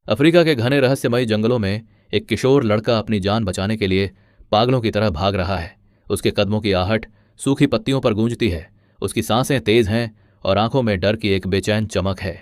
Africa के घने रहस्यमयी जंगलों में एक किशोर लड़का अपनी जान बचाने के लिए पागलों की तरह भाग रहा है। उसके कदमों की आहट सूखी पत्तियों पर गूंजती है, उसकी सांसें तेज हैं और आंखों में डर की एक बेचैन चमक है।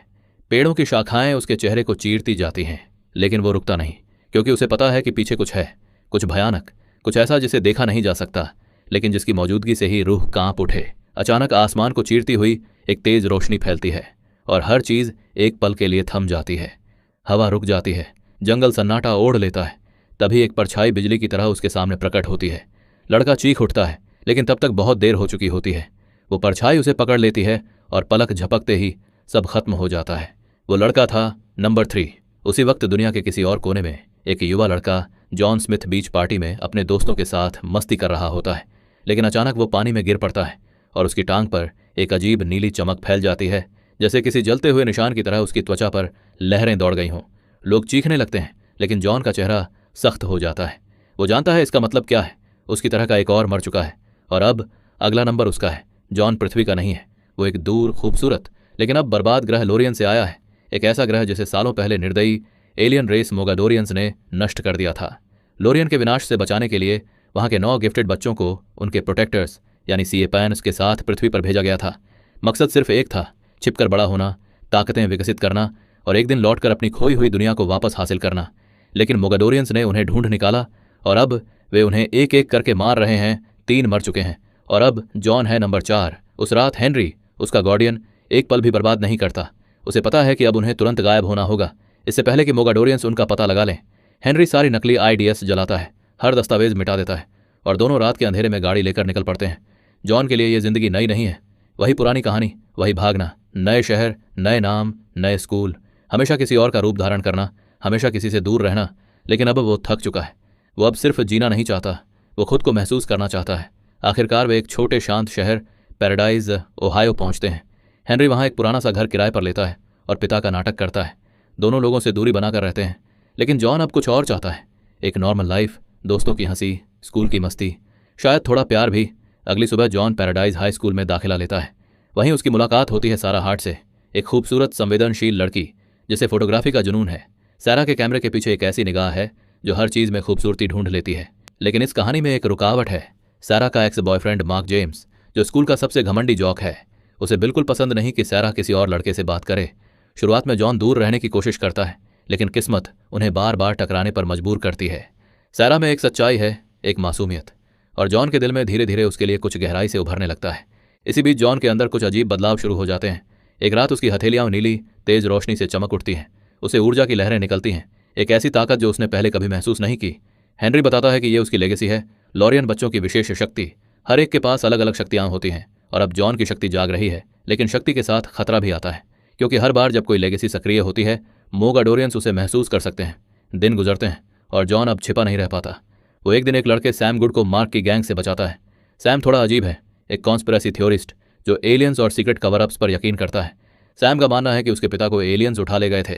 पेड़ों की शाखाएं उसके चेहरे को चीरती जाती हैं, लेकिन वो रुकता नहीं, क्योंकि उसे पता है कि पीछे कुछ है, कुछ भयानक, कुछ ऐसा जिसे देखा नहीं जा सकता, लेकिन जिसकी मौजूदगी से ही रूह कांप उठे। अचानक आसमान को चीरती हुई एक तेज रोशनी फैलती है और हर चीज एक पल के लिए थम जाती है। हवा रुक जाती है, जंगल सन्नाटा ओढ़ लेता है। तभी एक परछाई बिजली की तरह उसके सामने प्रकट होती है। लड़का चीख उठता है, लेकिन तब तक बहुत देर हो चुकी होती है। वो परछाई उसे पकड़ लेती है और पलक झपकते ही सब खत्म हो जाता है। वो लड़का था नंबर 3। उसी वक्त दुनिया के किसी और कोने में एक युवा लड़का जॉन स्मिथ बीच पार्टी में अपने दोस्तों के साथ मस्ती कर रहा होता है। लेकिन अचानक वो पानी में गिर पड़ता है और उसकी टांग पर एक अजीब नीली चमक फैल जाती है, जैसे किसी जलते हुए निशान की तरह उसकी त्वचा पर लहरें दौड़ गई हों। लोग चीखने लगते हैं, लेकिन जॉन का चेहरा सख्त हो जाता है। वो जानता है इसका मतलब क्या है। उसकी तरह का एक और मर चुका है और अब अगला नंबर उसका है। जॉन पृथ्वी का नहीं है, वो एक दूर खूबसूरत लेकिन अब बर्बाद ग्रह लोरियन से आया है। एक ऐसा ग्रह जिसे सालों पहले निर्दयी एलियन रेस मोगाडोरियंस ने नष्ट कर दिया था। लोरियन के विनाश से बचाने के लिए वहां के 9 गिफ्टेड बच्चों को उनके प्रोटेक्टर्स यानी सीएपैन्स के साथ पृथ्वी पर भेजा गया था। मकसद सिर्फ एक था, छिपकर बड़ा होना, ताकतें विकसित करना और एक दिन लौटकर अपनी खोई हुई दुनिया को वापस हासिल करना। लेकिन मोगाडोरियंस ने उन्हें ढूंढ निकाला और अब वे उन्हें एक एक करके मार रहे हैं। 3 मर चुके हैं और अब जॉन है नंबर 4। उस रात हेनरी, उसका गार्डियन, एक पल भी बर्बाद नहीं करता। उसे पता है कि अब उन्हें तुरंत गायब होना होगा, इससे पहले कि मोगाडोरियंस उनका पता लगा लें। हेनरी सारी नकली आईडीएस जलाता है, हर दस्तावेज मिटा देता है और दोनों रात के अंधेरे में गाड़ी लेकर निकल पड़ते हैं। जॉन के लिए ये जिंदगी नई नहीं है, वही पुरानी कहानी, वही भागना, नए शहर, नए नाम, नए स्कूल, हमेशा किसी और का रूप धारण करना, हमेशा किसी से दूर रहना। लेकिन अब वो थक चुका है। वो अब सिर्फ जीना नहीं चाहता, वो खुद को महसूस करना चाहता है। आखिरकार वे एक छोटे शांत शहर पैराडाइज ओहायो पहुंचते हैं। हेनरी वहां एक पुराना सा घर किराए पर लेता है और पिता का नाटक करता है। दोनों लोगों से दूरी बनाकर रहते हैं, लेकिन जॉन अब कुछ और चाहता है। एक नॉर्मल लाइफ, दोस्तों की हंसी, स्कूल की मस्ती, शायद थोड़ा प्यार भी। अगली सुबह जॉन पैराडाइज हाई स्कूल में दाखिला लेता है। वहीं उसकी मुलाकात होती है सारा हार्ट से, एक खूबसूरत संवेदनशील लड़की जिसे फोटोग्राफी का जुनून है। सारा के कैमरे के पीछे एक ऐसी निगाह है जो हर चीज़ में खूबसूरती ढूंढ लेती है। लेकिन इस कहानी में एक रुकावट है। सारा का एक्स बॉयफ्रेंड मार्क जेम्स, जो स्कूल का सबसे घमंडी जॉक है, उसे बिल्कुल पसंद नहीं कि सारा किसी और लड़के से बात करे। शुरुआत में जॉन दूर रहने की कोशिश करता है, लेकिन किस्मत उन्हें बार बार टकराने पर मजबूर करती है। सारा में एक सच्चाई है, एक मासूमियत, और जॉन के दिल में धीरे धीरे उसके लिए कुछ गहराई से उभरने लगता है। इसी बीच जॉन के अंदर कुछ अजीब बदलाव शुरू हो जाते हैं। एक रात उसकी हथेलियां नीली तेज रोशनी से चमक उठती हैं। उसे ऊर्जा की लहरें निकलती हैं, एक ऐसी ताकत जो उसने पहले कभी महसूस नहीं की। हेनरी बताता है कि ये उसकी लेगेसी है, लोरियन बच्चों की विशेष शक्ति। हर एक के पास अलग अलग शक्तियां होती हैं और अब जॉन की शक्ति जाग रही है। लेकिन शक्ति के साथ खतरा भी आता है, क्योंकि हर बार जब कोई लेगेसी सक्रिय होती है, मोगाडोरियंस उसे महसूस कर सकते हैं। दिन गुजरते हैं और जॉन अब छिपा नहीं रह पाता। वो एक दिन एक लड़के सैम गुड को मार्क की गैंग से बचाता है। सैम थोड़ा अजीब है, एक कॉन्स्पिरेसी थ्योरिस्ट जो एलियंस और सीक्रेट कवर अप्स पर यकीन करता है। सैम का मानना है कि उसके पिता को एलियंस उठा ले गए थे।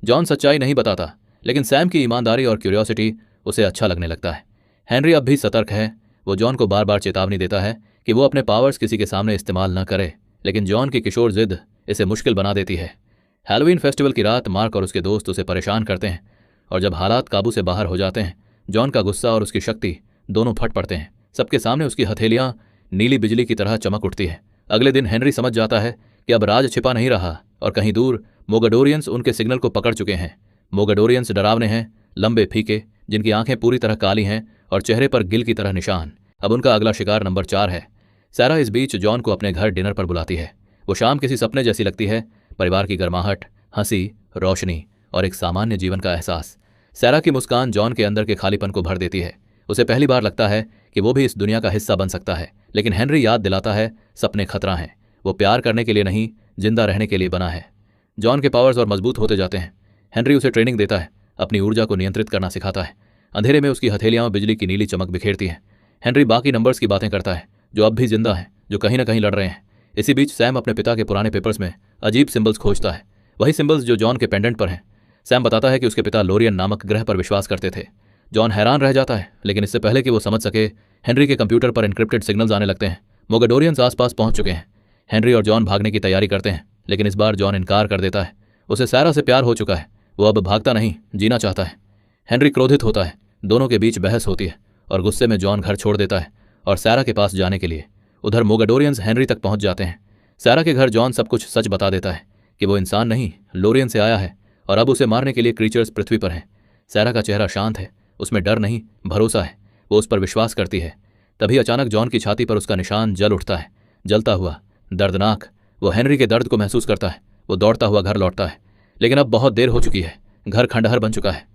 जॉन सच्चाई नहीं बताता, लेकिन सैम की ईमानदारी और क्यूरियोसिटी उसे अच्छा लगने लगता है। हेनरी अब भी सतर्क है। वो जॉन को बार बार चेतावनी देता है कि वो अपने पावर्स किसी के सामने इस्तेमाल न करे, लेकिन जॉन की किशोर जिद इसे मुश्किल बना देती है। हैलोवीन फेस्टिवल की रात मार्क और उसके दोस्त उसे परेशान करते हैं, और जब हालात काबू से बाहर हो जाते हैं, जॉन का गुस्सा और उसकी शक्ति दोनों फट पड़ते हैं। सबके सामने उसकी हथेलियां नीली बिजली की तरह चमक उठती है। अगले दिन हेनरी समझ जाता है कि अब राज छिपा नहीं रहा और कहीं दूर मोगाडोरियंस उनके सिग्नल को पकड़ चुके हैं। मोगाडोरियंस डरावने हैं, लंबे फीके, जिनकी आंखें पूरी तरह काली हैं और चेहरे पर गिल की तरह निशान। अब उनका अगला शिकार नंबर 4 है। सारा इस बीच जॉन को अपने घर डिनर पर बुलाती है। वो शाम किसी सपने जैसी लगती है, परिवार की गर्माहट, हंसी, रोशनी और एक सामान्य जीवन का एहसास। सारा की मुस्कान जॉन के अंदर के खालीपन को भर देती है। उसे पहली बार लगता है कि वो भी इस दुनिया का हिस्सा बन सकता है। लेकिन हेनरी याद दिलाता है, सपने खतरा हैं, वो प्यार करने के लिए नहीं, जिंदा रहने के लिए बना है। जॉन के पावर्स और मजबूत होते जाते हैं। हेनरी उसे ट्रेनिंग देता है, अपनी ऊर्जा को नियंत्रित करना सिखाता है। अंधेरे में उसकी हथेलियां बिजली की नीली चमक बिखेरती हैं। हेनरी बाकी नंबर्स की बातें करता है, जो अब भी जिंदा हैं, जो कहीं ना कहीं लड़ रहे हैं। इसी बीच सैम अपने पिता के पुराने पेपर्स में अजीब सिंबल्स खोजता है, वही सिंबल्स जो जॉन के पेंडेंट पर हैं। सैम बताता है कि उसके पिता लोरियन नामक ग्रह पर विश्वास करते थे। जॉन हैरान रह जाता है, लेकिन इससे पहले कि वो समझ सके, हेनरी के कंप्यूटर पर एन्क्रिप्टेड सिग्नल्स आने लगते हैं। मोगाडोरियंस आसपास पहुंच चुके हैं। हेनरी और जॉन भागने की तैयारी करते हैं, लेकिन इस बार जॉन इनकार कर देता है। उसे सारा से प्यार हो चुका है, वो अब भागता नहीं, जीना चाहता है। हेनरी क्रोधित होता है। दोनों के बीच बहस होती है और गुस्से में जॉन घर छोड़ देता है और सैरा के पास जाने के लिए। उधर मोगाडोरियंस हेनरी तक पहुंच जाते हैं। सैरा के घर जॉन सब कुछ सच बता देता है कि वो इंसान नहीं, लोरियन से आया है और अब उसे मारने के लिए क्रीचर्स पृथ्वी पर हैं। सैरा का चेहरा शांत है, उसमें डर नहीं, भरोसा है। वो उस पर विश्वास करती है। तभी अचानक जॉन की छाती पर उसका निशान जल उठता है, जलता हुआ, दर्दनाक। वो हेनरी के दर्द को महसूस करता है। वो दौड़ता हुआ घर लौटता है, लेकिन अब बहुत देर हो चुकी है। घर खंडहर बन चुका है।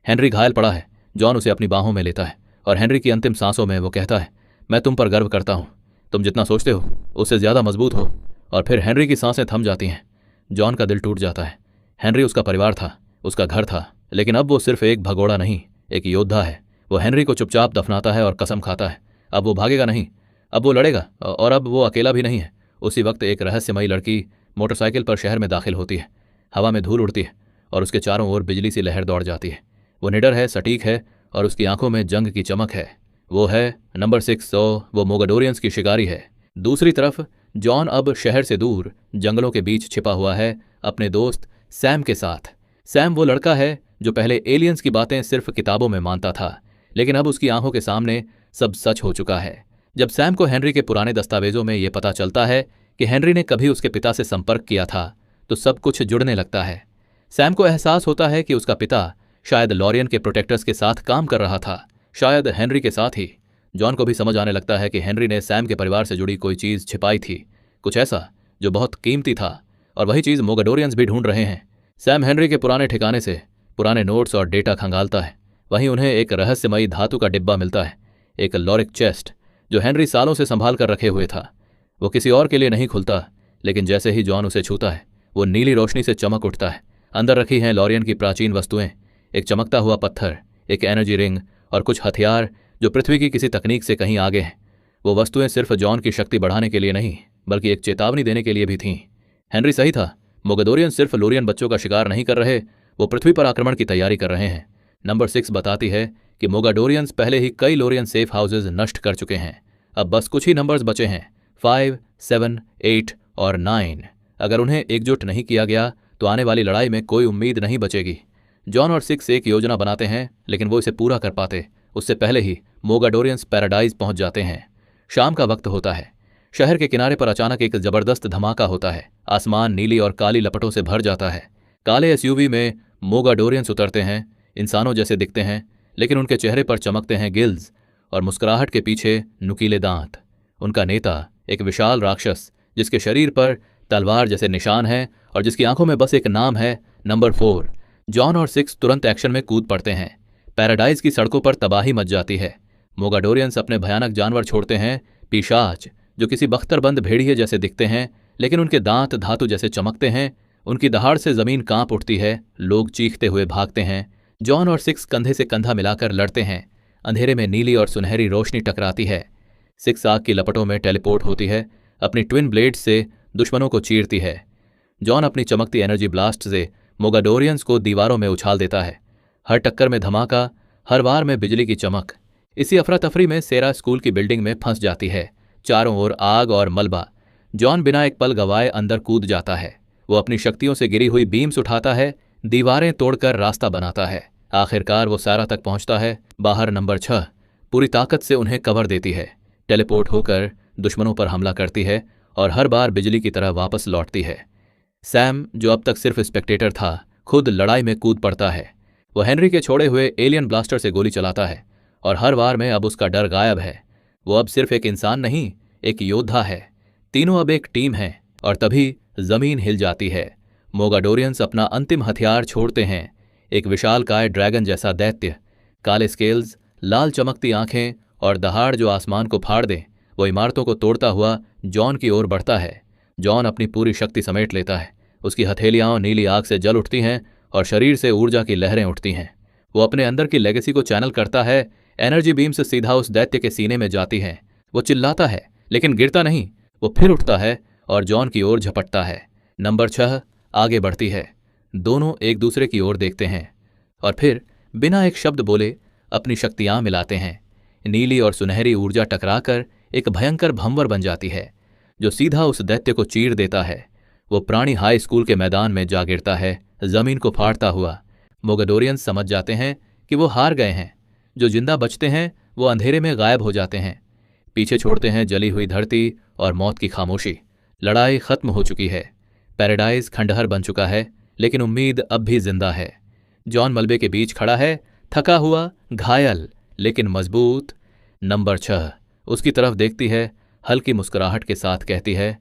हेनरी घायल पड़ा है। जॉन उसे अपनी बाहों में लेता है और हेनरी की अंतिम सांसों में वो कहता है, मैं तुम पर गर्व करता हूँ। तुम जितना सोचते हो उससे ज़्यादा मजबूत हो। और फिर हेनरी की सांसें थम जाती हैं। जॉन का दिल टूट जाता है। हेनरी उसका परिवार था, उसका घर था, लेकिन अब वो सिर्फ एक भगोड़ा नहीं, एक योद्धा है। वो हेनरी को चुपचाप दफनाता है और कसम खाता है, अब वो भागेगा नहीं, अब वो लड़ेगा। और अब वो अकेला भी नहीं है। उसी वक्त एक रहस्यमयी लड़की मोटरसाइकिल पर शहर में दाखिल होती है। हवा में धूल उड़ती है और उसके चारों ओर बिजली सी लहर दौड़ जाती है। वो निडर है, सटीक है और उसकी आंखों में जंग की चमक है। वो है नंबर 600। वो मोगाडोरियंस की शिकारी है। दूसरी तरफ जॉन अब शहर से दूर जंगलों के बीच छिपा हुआ है अपने दोस्त सैम के साथ। सैम वो लड़का है जो पहले एलियंस की बातें सिर्फ किताबों में मानता था, लेकिन अब उसकी आंखों के सामने सब सच हो चुका है। जब सैम को हेनरी के पुराने दस्तावेजों में ये पता चलता है कि हेनरी ने कभी उसके पिता से संपर्क किया था, तो सब कुछ जुड़ने लगता है। सैम को एहसास होता है कि उसका पिता शायद लॉरियन के प्रोटेक्टर्स के साथ काम कर रहा था, शायद हेनरी के साथ ही। जॉन को भी समझ आने लगता है कि हेनरी ने सैम के परिवार से जुड़ी कोई चीज़ छिपाई थी, कुछ ऐसा जो बहुत कीमती था, और वही चीज़ मोगाडोरियंस भी ढूंढ रहे हैं। सैम हेनरी के पुराने ठिकाने से पुराने नोट्स और डेटा खंगालता है। वहीं उन्हें एक रहस्यमयी धातु का डिब्बा मिलता है, एक लॉरिक चेस्ट जो हेनरी सालों से संभाल कर रखे हुए था। वो किसी और के लिए नहीं खुलता, लेकिन जैसे ही जॉन उसे छूता है वो नीली रोशनी से चमक उठता है। अंदर रखी हैं लॉरियन की प्राचीन वस्तुएं, एक चमकता हुआ पत्थर, एक एनर्जी रिंग और कुछ हथियार जो पृथ्वी की किसी तकनीक से कहीं आगे हैं। वो वस्तुएं सिर्फ जॉन की शक्ति बढ़ाने के लिए नहीं, बल्कि एक चेतावनी देने के लिए भी थीं। हेनरी सही था, मोगाडोरियन सिर्फ लोरियन बच्चों का शिकार नहीं कर रहे, वो पृथ्वी पर आक्रमण की तैयारी कर रहे हैं। नंबर 6 बताती है कि मोगाडोरियंस पहले ही कई लोरियन सेफ हाउसेज नष्ट कर चुके हैं। अब बस कुछ ही नंबर्स बचे हैं, 5, 7, 8 और 9। अगर उन्हें एकजुट नहीं किया गया तो आने वाली लड़ाई में कोई उम्मीद नहीं बचेगी। जॉन और 6 एक योजना बनाते हैं, लेकिन वो इसे पूरा कर पाते उससे पहले ही मोगाडोरियंस पैराडाइज पहुंच जाते हैं। शाम का वक्त होता है। शहर के किनारे पर अचानक एक जबरदस्त धमाका होता है। आसमान नीली और काली लपटों से भर जाता है। काले एसयूवी में मोगाडोरियंस उतरते हैं। इंसानों जैसे दिखते हैं, लेकिन उनके चेहरे पर चमकते हैं गिल्स और मुस्कुराहट के पीछे नुकीले दांत। उनका नेता एक विशाल राक्षस जिसके शरीर पर तलवार जैसे निशान हैं और जिसकी आंखों में बस एक नाम है, नंबर 4। जॉन और 6 तुरंत एक्शन में कूद पड़ते हैं। पैराडाइज की सड़कों पर तबाही मच जाती है। मोगाडोरियंस अपने भयानक जानवर छोड़ते हैं, पिशाच जो किसी बख्तरबंद भेड़िए जैसे दिखते हैं, लेकिन उनके दांत धातु जैसे चमकते हैं। उनकी दहाड़ से जमीन कांप उठती है। लोग चीखते हुए भागते हैं। जॉन और 6 कंधे से कंधा मिलाकर लड़ते हैं। अंधेरे में नीली और सुनहरी रोशनी टकराती है। 6 आग की लपटों में टेलीपोर्ट होती है, अपनी ट्विन ब्लेड से दुश्मनों को चीरती है। जॉन अपनी चमकती एनर्जी ब्लास्ट से मोगाडोरियंस को दीवारों में उछाल देता है। हर टक्कर में धमाका, हर वार में बिजली की चमक। इसी अफरा तफरी में सेरा स्कूल की बिल्डिंग में फंस जाती है। चारों ओर आग और मलबा। जॉन बिना एक पल गवाए अंदर कूद जाता है। वो अपनी शक्तियों से गिरी हुई बीम्स उठाता है, दीवारें तोड़कर रास्ता बनाता है। आखिरकार वो सारा तक पहुंचता है। बाहर नंबर 6 पूरी ताकत से उन्हें कवर देती है, टेलीपोर्ट होकर दुश्मनों पर हमला करती है और हर बार बिजली की तरह वापस लौटती है। सैम, जो अब तक सिर्फ स्पेक्टेटर था, खुद लड़ाई में कूद पड़ता है। वो हेनरी के छोड़े हुए एलियन ब्लास्टर से गोली चलाता है और हर वार में अब उसका डर गायब है। वो अब सिर्फ एक इंसान नहीं, एक योद्धा है। तीनों अब एक टीम है। और तभी जमीन हिल जाती है। मोगाडोरियंस अपना अंतिम हथियार छोड़ते हैं, एक विशालकाय ड्रैगन जैसा दैत्य, काले स्केल्स, लाल चमकती आंखें और दहाड़ जो आसमान को फाड़ दे। वो इमारतों को तोड़ता हुआ जॉन की ओर बढ़ता है। जॉन अपनी पूरी शक्ति समेट लेता है। उसकी हथेलियां नीली आग से जल उठती हैं और शरीर से ऊर्जा की लहरें उठती हैं। वो अपने अंदर की लेगेसी को चैनल करता है। एनर्जी बीम से सीधा उस दैत्य के सीने में जाती है। वो चिल्लाता है, लेकिन गिरता नहीं। वो फिर उठता है और जॉन की ओर झपटता है। नंबर 6 आगे बढ़ती है। दोनों एक दूसरे की ओर देखते हैं और फिर बिना एक शब्द बोले अपनी शक्तियां मिलाते हैं। नीली और सुनहरी ऊर्जा टकराकर एक भयंकर भंवर बन जाती है जो सीधा उस दैत्य को चीर देता है। वो प्राणी हाई स्कूल के मैदान में जा गिरता है, जमीन को फाड़ता हुआ। मोगडोरियंस समझ जाते हैं कि वो हार गए हैं। जो जिंदा बचते हैं वो अंधेरे में गायब हो जाते हैं, पीछे छोड़ते हैं जली हुई धरती और मौत की खामोशी। लड़ाई खत्म हो चुकी है, पैराडाइज खंडहर बन चुका है, लेकिन उम्मीद अब भी जिंदा है। जॉन मलबे के बीच खड़ा है, थका हुआ, घायल, लेकिन मजबूत। नंबर 6 उसकी तरफ देखती है, हल्की मुस्कुराहट के साथ कहती है,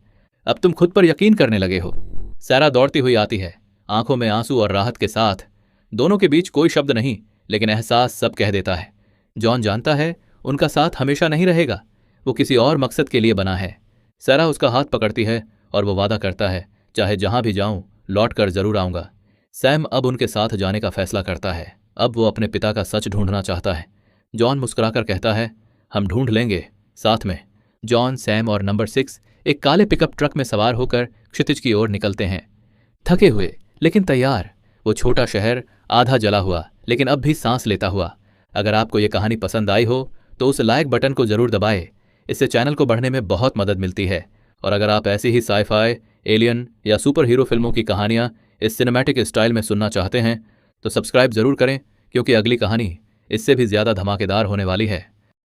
अब तुम खुद पर यकीन करने लगे हो। सैरा दौड़ती हुई आती है, आंखों में आंसू और राहत के साथ। दोनों के बीच कोई शब्द नहीं, लेकिन एहसास सब कह देता है। जॉन जानता है उनका साथ हमेशा नहीं रहेगा, वो किसी और मकसद के लिए बना है। सैरा उसका हाथ पकड़ती है और वो वादा करता है, चाहे जहां भी जाऊं लौट कर जरूर आऊंगा। सैम अब उनके साथ जाने का फैसला करता है। अब वो अपने पिता का सच ढूंढना चाहता है। जॉन मुस्कुराकर कहता है, हम ढूंढ लेंगे साथ में। जॉन, सैम और नंबर 6 एक काले पिकअप ट्रक में सवार होकर क्षितिज की ओर निकलते हैं, थके हुए लेकिन तैयार। वो छोटा शहर आधा जला हुआ लेकिन अब भी सांस लेता हुआ। अगर आपको ये कहानी पसंद आई हो तो उस लाइक बटन को जरूर दबाएं, इससे चैनल को बढ़ने में बहुत मदद मिलती है। और अगर आप ऐसी ही साई-फाई, एलियन या सुपर हीरो फिल्मों की कहानियां इस सिनेमैटिक स्टाइल में सुनना चाहते हैं तो सब्सक्राइब जरूर करें, क्योंकि अगली कहानी इससे भी ज्यादा धमाकेदार होने वाली है।